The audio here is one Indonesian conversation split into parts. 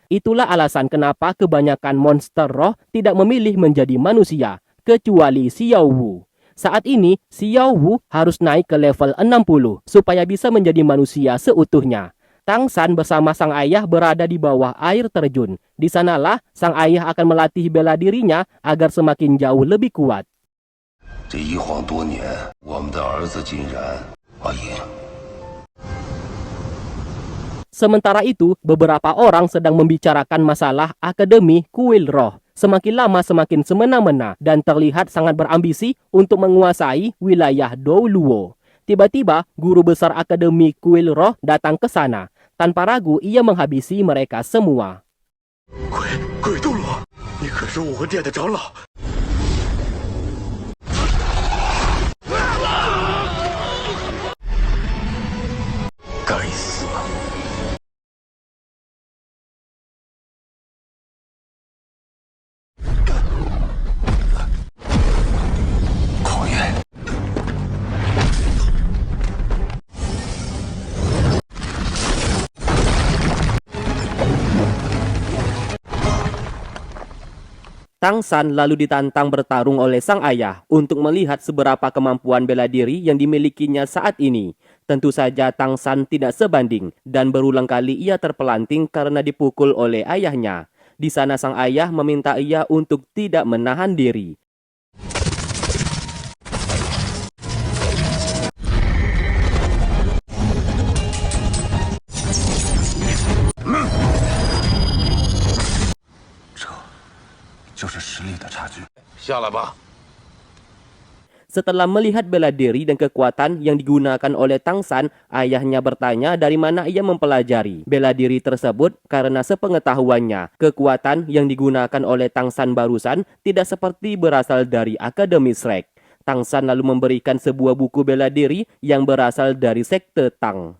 Itulah alasan kenapa kebanyakan monster roh tidak memilih menjadi manusia, kecuali Xiao Wu. Saat ini, Xiao Wu harus naik ke level 60 supaya bisa menjadi manusia seutuhnya. Tang San bersama sang ayah berada di bawah air terjun. Di sanalah sang ayah akan melatih bela dirinya agar semakin jauh lebih kuat. 这一晃多年，我们的儿子竟然，阿姨。 Sementara itu, beberapa orang sedang membicarakan masalah Akademi Kuil Roh. Semakin lama semakin semena-mena dan terlihat sangat berambisi untuk menguasai wilayah Douluo. Tiba-tiba, guru besar Akademi Kuil Roh datang ke sana. Tanpa ragu, ia menghabisi mereka semua. 鬼斗罗，你可是武魂殿的长老。 该死！ Tang San lalu ditantang bertarung oleh sang ayah untuk melihat seberapa kemampuan bela diri yang dimilikinya saat ini. Tentu saja Tang San tidak sebanding dan berulang kali ia terpelanting karena dipukul oleh ayahnya. Di sana sang ayah meminta ia untuk tidak menahan diri. Setelah melihat bela diri dan kekuatan yang digunakan oleh Tang San, ayahnya bertanya dari mana ia mempelajari bela diri tersebut karena sepengetahuannya, kekuatan yang digunakan oleh Tang San barusan tidak seperti berasal dari Akademi Shrek. Tang San lalu memberikan sebuah buku bela diri yang berasal dari sekte Tang.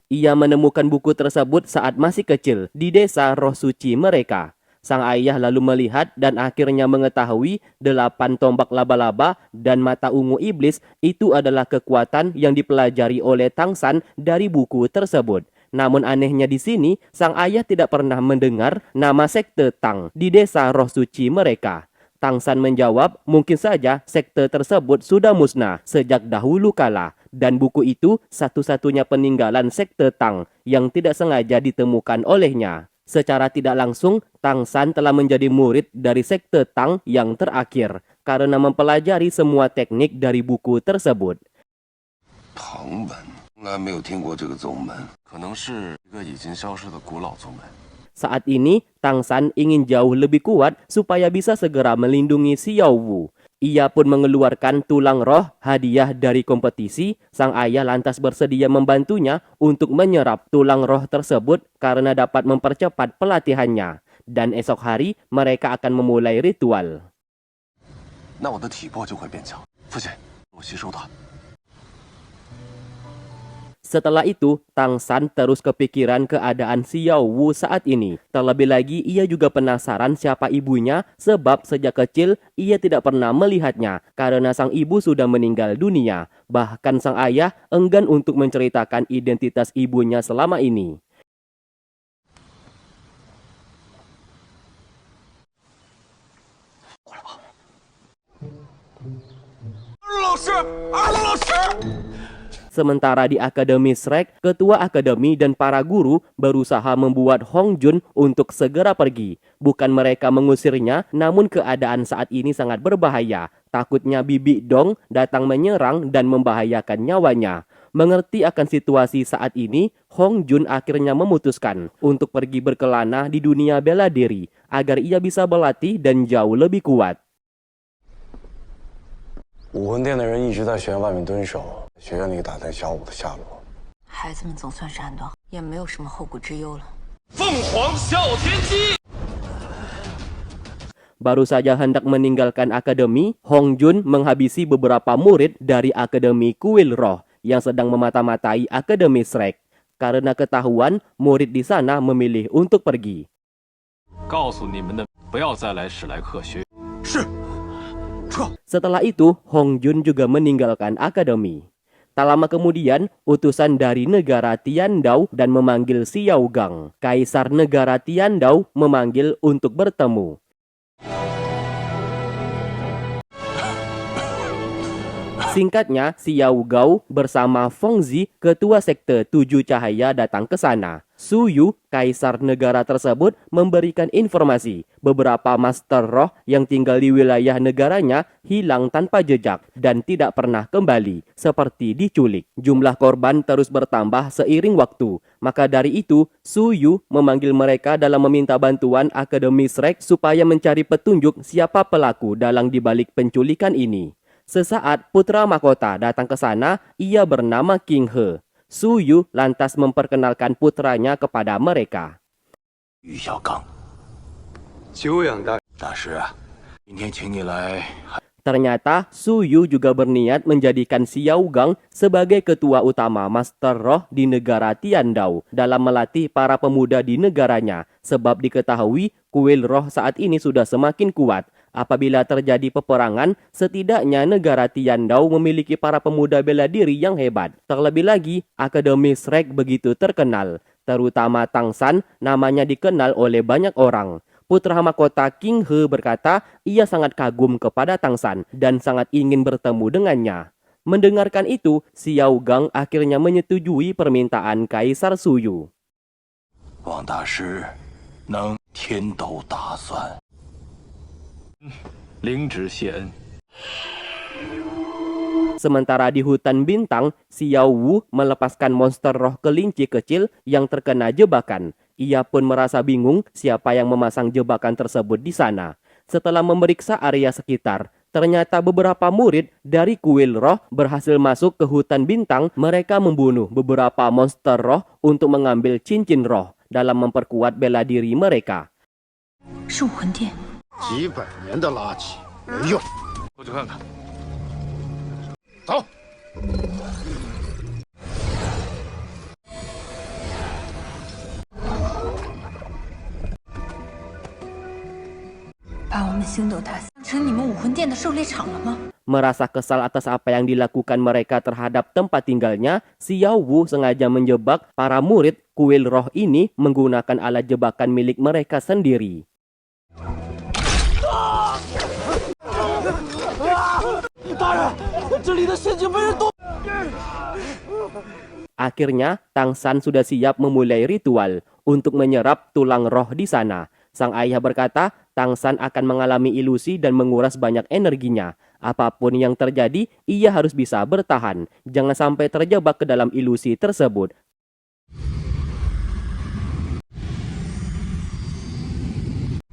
Ia menemukan buku tersebut saat masih kecil di desa roh suci mereka. Sang ayah lalu melihat dan akhirnya mengetahui 8 tombak laba-laba dan mata ungu iblis itu adalah kekuatan yang dipelajari oleh Tang San dari buku tersebut. Namun anehnya di sini, sang ayah tidak pernah mendengar nama sekte Tang di desa roh suci mereka. Tang San menjawab, mungkin saja sekte tersebut sudah musnah sejak dahulu kala. Dan buku itu satu-satunya peninggalan sekte Tang yang tidak sengaja ditemukan olehnya. Secara tidak langsung, Tang San telah menjadi murid dari sekte Tang yang terakhir karena mempelajari semua teknik dari buku tersebut. Saat ini, Tang San ingin jauh lebih kuat supaya bisa segera melindungi Xiao Wu. Ia pun mengeluarkan tulang roh hadiah dari kompetisi. Sang ayah lantas bersedia membantunya untuk menyerap tulang roh tersebut karena dapat mempercepat pelatihannya. Dan esok hari mereka akan memulai ritual. Setelah itu, Tang San terus kepikiran keadaan Xiao Wu saat ini. Terlebih lagi, ia juga penasaran siapa ibunya sebab sejak kecil ia tidak pernah melihatnya karena sang ibu sudah meninggal dunia. Bahkan sang ayah enggan untuk menceritakan identitas ibunya selama ini. Sementara di Akademi Shrek, ketua akademi dan para guru berusaha membuat Hong Jun untuk segera pergi. Bukan mereka mengusirnya, namun keadaan saat ini sangat berbahaya. Takutnya Bibi Dong datang menyerang dan membahayakan nyawanya. Mengerti akan situasi saat ini, Hong Jun akhirnya memutuskan untuk pergi berkelana di dunia bela diri agar ia bisa berlatih dan jauh lebih kuat. 武魂殿的人一直在学院外面蹲守，学院里打探小五的下落。孩子们总算是安顿好，也没有什么后顾之忧了。凤凰哮天机。 Baru saja hendak meninggalkan akademi, Hong Jun menghabisi beberapa murid dari Akademi Kuil Roh yang sedang memata-matai Akademi Shrek. Karena ketahuan, murid di sana memilih untuk pergi. 告诉你们的，不要再来史莱克学院。是。 Setelah itu, Hong Jun juga meninggalkan akademi. Tak lama kemudian, utusan dari negara Tiandao dan memanggil Xiao Gang. Kaisar negara Tiandao memanggil untuk bertemu. Singkatnya, Xiao Gao bersama Feng Zi, ketua sekte Tujuh Cahaya, datang ke sana. Su Yu, kaisar negara tersebut, memberikan informasi beberapa master roh yang tinggal di wilayah negaranya hilang tanpa jejak dan tidak pernah kembali, seperti diculik. Jumlah korban terus bertambah seiring waktu. Maka dari itu, Su Yu memanggil mereka dalam meminta bantuan Akademi Shrek supaya mencari petunjuk siapa pelaku dalang dibalik penculikan ini. Sesaat putra mahkota datang ke sana, ia bernama King He. Su Yu lantas memperkenalkan putranya kepada mereka. 于小刚，久仰大大师啊，今天请你来， Ternyata Su Yu juga berniat menjadikan Xiao Gang sebagai ketua utama Master Roh di negara Tiandao dalam melatih para pemuda di negaranya, sebab diketahui kuil roh saat ini sudah semakin kuat. Apabila terjadi peperangan, setidaknya negara Tiandao memiliki para pemuda bela diri yang hebat. Terlebih lagi, Akademi Shrek begitu terkenal, terutama Tang San, namanya dikenal oleh banyak orang. Putra mahkota King He berkata ia sangat kagum kepada Tang San dan sangat ingin bertemu dengannya. Mendengarkan itu, Xiao Gang akhirnya menyetujui permintaan Kaisar Su Yu. 王大师能天斗打算，领旨谢恩。 Sementara di hutan bintang, Xiao Wu melepaskan monster roh kelinci kecil yang terkena jebakan. Ia pun merasa bingung siapa yang memasang jebakan tersebut di sana. Setelah memeriksa area sekitar, ternyata beberapa murid dari kuil roh berhasil masuk ke hutan bintang. Mereka membunuh beberapa monster roh untuk mengambil cincin roh dalam memperkuat bela diri mereka. 是武魂殿。几百年的垃圾没用。过去看看。走。把我们星斗大当成你们武魂殿的狩猎场了吗？ Merasa kesal atas apa yang dilakukan mereka terhadap tempat tinggalnya, Xiao Wu sengaja menjebak para murid kuil roh ini menggunakan alat jebakan milik mereka sendiri. Akhirnya, Tang San sudah siap memulai ritual untuk menyerap tulang roh di sana. Sang ayah berkata, Tang San akan mengalami ilusi dan menguras banyak energinya. Apapun yang terjadi, ia harus bisa bertahan. Jangan sampai terjebak ke dalam ilusi tersebut.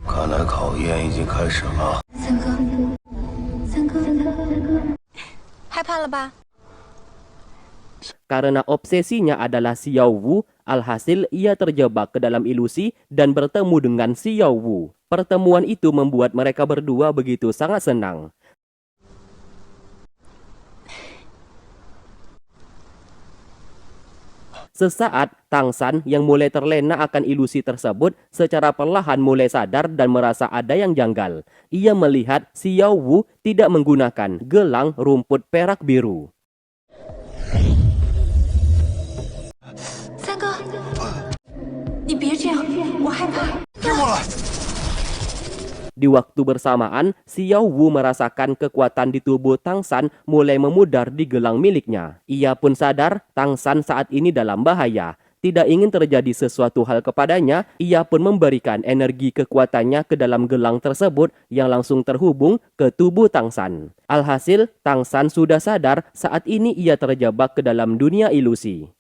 看来考验已经开始了。三哥，害怕了吧？ Karena obsesinya adalah Xiao Wu, alhasil ia terjebak ke dalam ilusi dan bertemu dengan Xiao Wu. Pertemuan itu membuat mereka berdua begitu sangat senang. Sesaat, Tang San yang mulai terlena akan ilusi tersebut secara perlahan mulai sadar dan merasa ada yang janggal. Ia melihat Xiao Wu tidak menggunakan gelang rumput perak biru. 三哥，你别这样，我害怕。 Di waktu bersamaan, Xiao Wu merasakan kekuatan di tubuh Tang San mulai memudar di gelang miliknya. Ia pun sadar Tang San saat ini dalam bahaya. Tidak ingin terjadi sesuatu hal kepadanya, ia pun memberikan energi kekuatannya ke dalam gelang tersebut yang langsung terhubung ke tubuh Tang San. Alhasil, Tang San sudah sadar saat ini ia terjebak ke dalam dunia ilusi.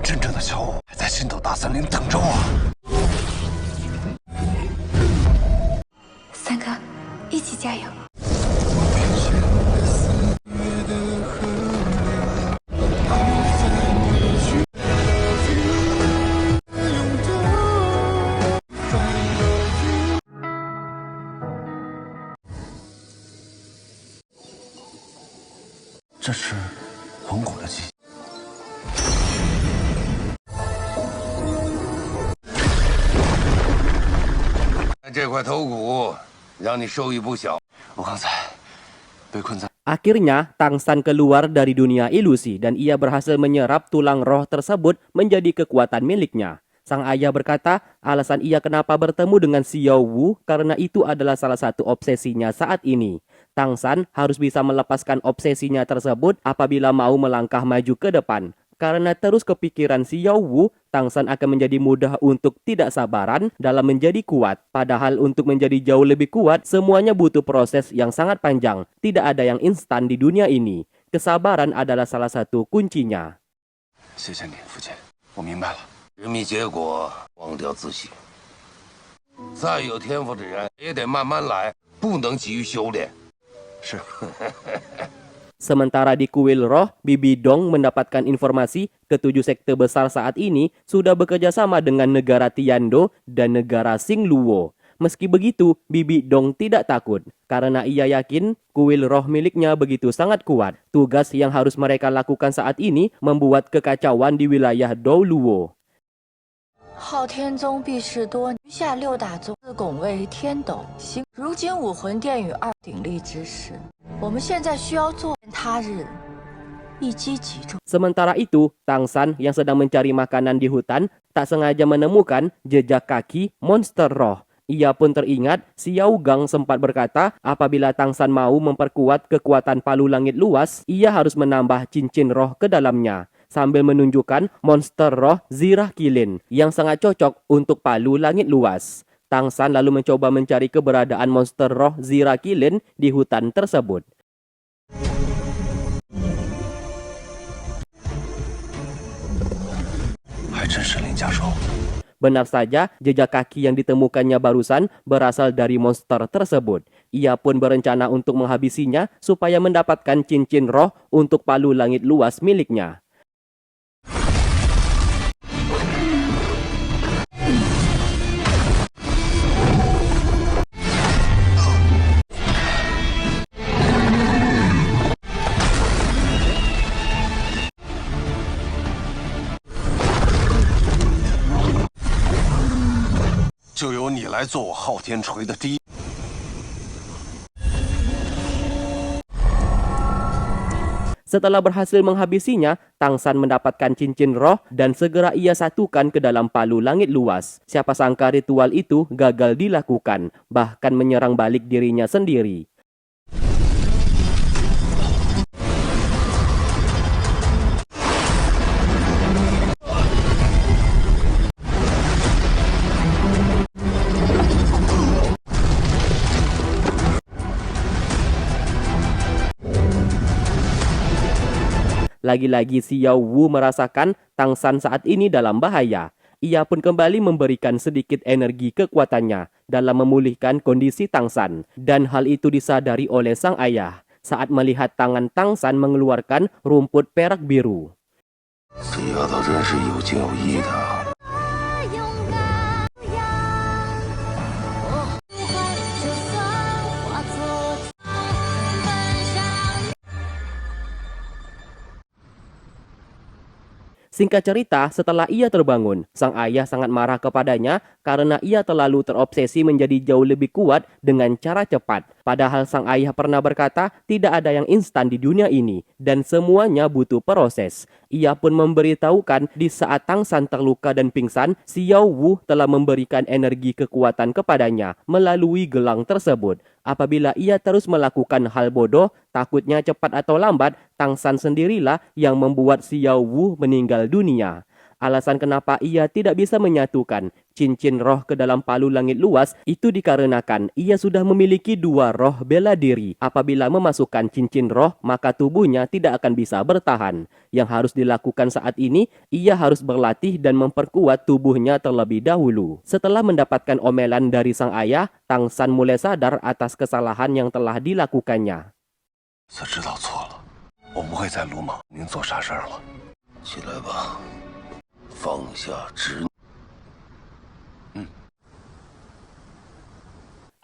真正的小五还在星斗大森林等着我。三哥，一起加油！ 这是魂骨的气息。这块头骨让你受益不小。我刚才被困在。 Akhirnya, Tangsan keluar dari dunia ilusi dan ia berhasil menyerap tulang roh tersebut menjadi kekuatan miliknya. Sang ayah berkata, alasan ia kenapa bertemu dengan Xiao Wu karena itu adalah salah satu obsesinya saat ini. Tangsan harus bisa melepaskan obsesinya tersebut apabila mau melangkah maju ke depan. Karena terus kepikiran Xiao Wu, Tangsan akan menjadi mudah untuk tidak sabaran dalam menjadi kuat. Padahal untuk menjadi jauh lebih kuat, semuanya butuh proses yang sangat panjang. Tidak ada yang instan di dunia ini. Kesabaran adalah salah satu kuncinya. 谢谢你，父亲，我明白了。人民结果忘掉自信。再有天赋的人也得慢慢来，不能急于修炼。是。 Sementara di kuil roh, Bibi Dong mendapatkan informasi ketujuh sekte besar saat ini sudah bekerja sama dengan negara Tiando dan negara Xingluo. Meski begitu, Bibi Dong tidak takut karena ia yakin kuil roh miliknya begitu sangat kuat. Tugas yang harus mereka lakukan saat ini membuat kekacauan di wilayah Douluo. 昊天宗避世多年，余下六大宗自拱卫天斗星。如今武魂殿与二鼎立之时，我们现在需要做他日一击即中。 Sementara itu, Tangsan yang sedang mencari makanan di hutan tak sengaja menemukan jejak kaki monster roh. Ia pun teringat Xiao Gang sempat berkata apabila Tangsan mau memperkuat kekuatan palu langit luas, ia harus menambah cincin roh ke dalamnya. Sambil menunjukkan monster roh Zirah Kilin yang sangat cocok untuk palu langit luas. Tangsan lalu mencoba mencari keberadaan monster roh Zirah Kilin di hutan tersebut. Benar saja, jejak kaki yang ditemukannya barusan berasal dari monster tersebut. Ia pun berencana untuk menghabisinya supaya mendapatkan cincin roh untuk palu langit luas miliknya.就由你来做我昊天锤的第一。 Setelah berhasil menghabisinya, Tangsan mendapatkan cincin roh dan segera ia satukan ke dalam palu langit luas. Siapa sangka ritual itu gagal dilakukan, bahkan menyerang balik dirinya sendiri. Lagi-lagi Xiao Wu merasakan Tangsan saat ini dalam bahaya. Ia pun kembali memberikan sedikit energi kekuatannya dalam memulihkan kondisi Tangsan. Dan hal itu disadari oleh sang ayah saat melihat tangan Tangsan mengeluarkan rumput perak biru. 这丫头真是有惊有义的。 Singkat cerita, setelah ia terbangun, sang ayah sangat marah kepadanya karena ia terlalu terobsesi menjadi jauh lebih kuat dengan cara cepat. Padahal sang ayah pernah berkata, tidak ada yang instan di dunia ini dan semuanya butuh proses. Ia pun memberitahukan di saat Tangsan terluka dan pingsan, Xiao Wu telah memberikan energi kekuatan kepadanya melalui gelang tersebut. Apabila ia terus melakukan hal bodoh, takutnya cepat atau lambat, Tangsan sendirilah yang membuat Xiao Wu meninggal dunia. Alasan kenapa ia tidak bisa menyatukan cincin roh ke dalam palu langit luas itu dikarenakan ia sudah memiliki dua roh bela diri. Apabila memasukkan cincin roh, maka tubuhnya tidak akan bisa bertahan. Yang harus dilakukan saat ini, ia harus berlatih dan memperkuat tubuhnya terlebih dahulu. Setelah mendapatkan omelan dari sang ayah, Tangsan mulai sadar atas kesalahan yang telah dilakukannya. 我知道错了，我不会再鲁莽您做傻事儿了。起来吧，放下执。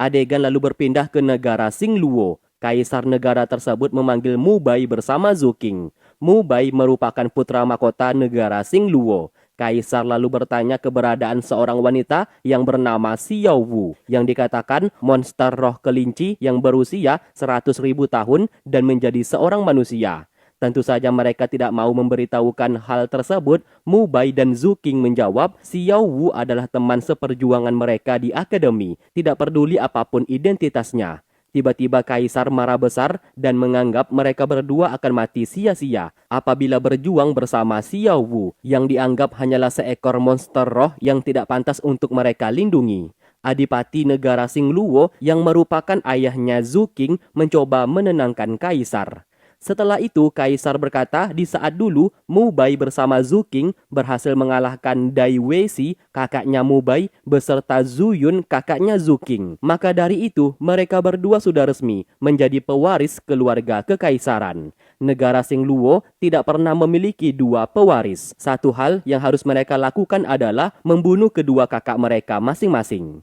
Adegan lalu berpindah ke negara Xingluo. Kaisar negara tersebut memanggil Mu Bai bersama Zhu Qing. Mu Bai merupakan putra mahkota negara Xingluo. Kaisar lalu bertanya keberadaan seorang wanita yang bernama Xiao Wu, yang dikatakan monster roh kelinci yang berusia 100.000 tahun dan menjadi seorang manusia. Tentu saja mereka tidak mau memberitahukan hal tersebut. Mu Bai dan Zhu Qing menjawab, Xiao Wu adalah teman seperjuangan mereka di akademi, tidak peduli apapun identitasnya. Tiba-tiba Kaisar marah besar dan menganggap mereka berdua akan mati sia-sia apabila berjuang bersama Xiao Wu yang dianggap hanyalah seekor monster roh yang tidak pantas untuk mereka lindungi. Adipati negara Xingluo yang merupakan ayahnya Zhu Qing mencoba menenangkan Kaisar. Setelah itu, Kaisar berkata di saat dulu Mu Bai bersama Zhu Qing berhasil mengalahkan Dai Weishi, kakaknya Mu Bai, beserta Zhu Yun, kakaknya Zhu Qing. Maka dari itu, mereka berdua sudah resmi menjadi pewaris keluarga kekaisaran. Negara Xingluo tidak pernah memiliki dua pewaris. Satu hal yang harus mereka lakukan adalah membunuh kedua kakak mereka masing-masing.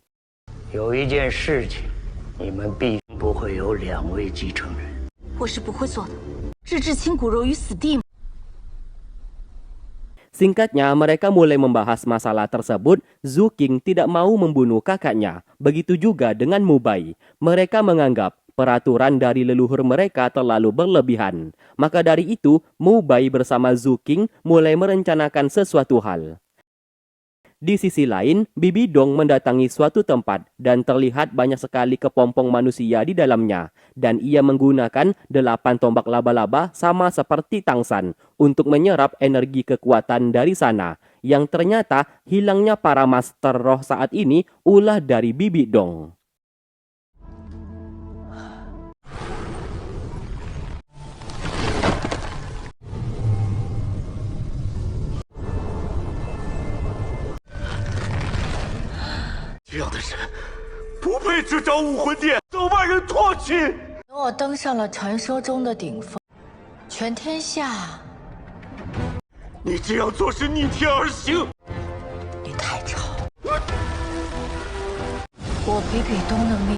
有一件事情，你们必不会有2位继承人。 我是不会做的，置至亲骨肉于死地。 Singkatnya, mereka mulai membahas masalah tersebut. Zhu Qing tidak mau membunuh kakaknya. Begitu juga dengan Mu Bai. Mereka menganggap peraturan dari leluhur mereka terlalu berlebihan. Maka dari itu, Mu Bai bersama Zhu Qing mulai merencanakan sesuatu hal. Di sisi lain, Bibi Dong mendatangi suatu tempat dan terlihat banyak sekali kepompong manusia di dalamnya. Dan ia menggunakan 8 tombak laba-laba sama seperti Tang San untuk menyerap energi kekuatan dari sana. Yang ternyata hilangnya para master roh saat ini ulah dari Bibi Dong. 这样的人不配执掌武魂殿，遭外人唾弃。等我登上了传说中的顶峰，全天下，你这样做是逆天而行。你太吵。我比比东的命